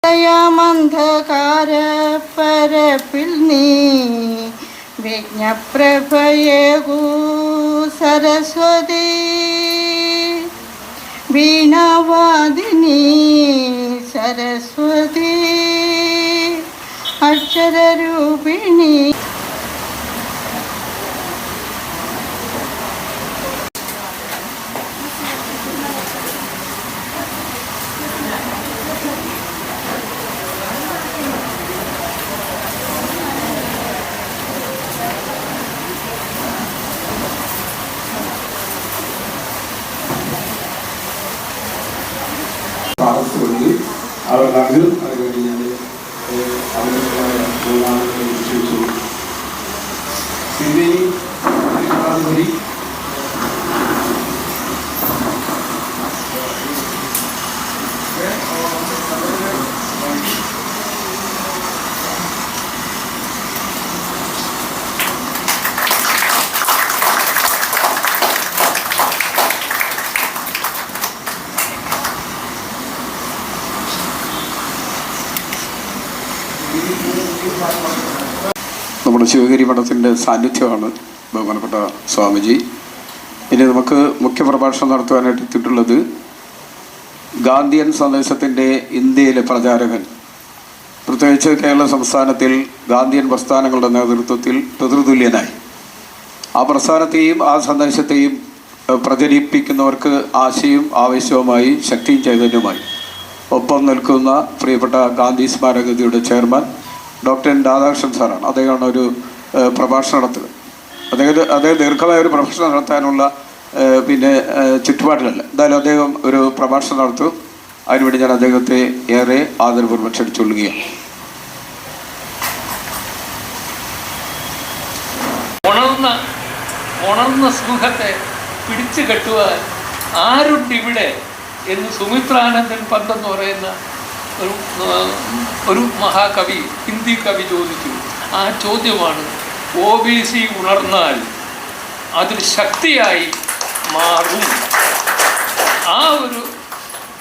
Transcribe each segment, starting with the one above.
മന്ധകാരപ്പരപ്പിൽ നീ വിജ്ഞപ്രഭയേകൂ സരസ്വതി വീണാവാദിനി സരസ്വതി അക്ഷരരൂപിണി. അവർക്ക് അതുവേണ്ടി ഞാൻ അവരുടെ വിശ്വസിച്ചു. സിന്ധി നമ്മുടെ ശിവഗിരി മഠത്തിൻ്റെ സാന്നിധ്യമാണ് ബഹുമാനപ്പെട്ട സ്വാമിജി. ഇനി നമുക്ക് മുഖ്യപ്രഭാഷണം നടത്തുവാനായിട്ട് എത്തിയിട്ടുള്ളത് ഗാന്ധിയൻ സന്ദേശത്തിൻ്റെ ഇന്ത്യയിലെ പ്രചാരകൻ, പ്രത്യേകിച്ച് കേരള സംസ്ഥാനത്തിൽ ഗാന്ധിയൻ പ്രസ്ഥാനങ്ങളുടെ നേതൃത്വത്തിൽ പിതൃതുല്യനായി ആ പ്രസ്ഥാനത്തെയും ആ സന്ദേശത്തെയും പ്രചരിപ്പിക്കുന്നവർക്ക് ആശയും ആവേശവുമായി ശക്തിയും ചൈതന്യവുമായി ഒപ്പം നിൽക്കുന്ന പ്രിയപ്പെട്ട ഗാന്ധി സ്മാരകനിധിയുടെ ചെയർമാൻ ഡോക്ടർ എൻ രാധാകൃഷ്ണൻ സാറാണ്. അദ്ദേഹമാണ് ഒരു പ്രഭാഷണം നടത്തുന്നത്. അദ്ദേഹം ദീർഘമായ ഒരു പ്രഭാഷണം നടത്താനുള്ള ചുറ്റുപാടിലല്ല. എന്തായാലും അദ്ദേഹം ഒരു പ്രഭാഷണം നടത്തും. അതിനുവേണ്ടി ഞാൻ അദ്ദേഹത്തെ ഏറെ ആദരപൂർവ്വം ക്ഷണിച്ചുകൊള്ളുകയാണ്. ഉണർന്ന സമൂഹത്തെ പിടിച്ചു കെട്ടുവാൻ ആരുണ്ടിവിടെ എന്ന് സുമിത്രാനന്ദൻ പന്ത് എന്ന് പറയുന്ന ഒരു മഹാകവി, ഹിന്ദി കവി ചോദിച്ചു. ആ ചോദ്യമാണ് OBC ഉണർന്നാൽ അതൊരു ശക്തിയായി മാറും. ആ ഒരു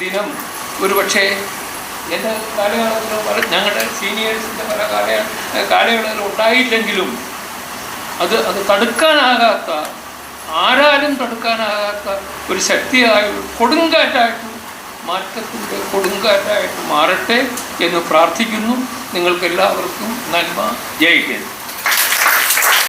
ദിനം ഒരു പക്ഷേ എൻ്റെ കാലയളവിൽ ഞങ്ങളുടെ സീനിയേഴ്സിൻ്റെ പല കാലയളവിൽ ഉണ്ടായില്ലെങ്കിലും അത് തടുക്കാനാകാത്ത, ആരാലും തടുക്കാനാകാത്ത ഒരു ശക്തിയായി, കൊടുങ്കാറ്റായിട്ട്, മാറ്റത്തിൻ്റെ കൊടുങ്കാറ്റായിട്ട് മാറട്ടെ എന്ന് പ്രാർത്ഥിക്കുന്നു. നിങ്ങൾക്കെല്ലാവർക്കും നന്മ. ജയ് ഹിന്ദ്.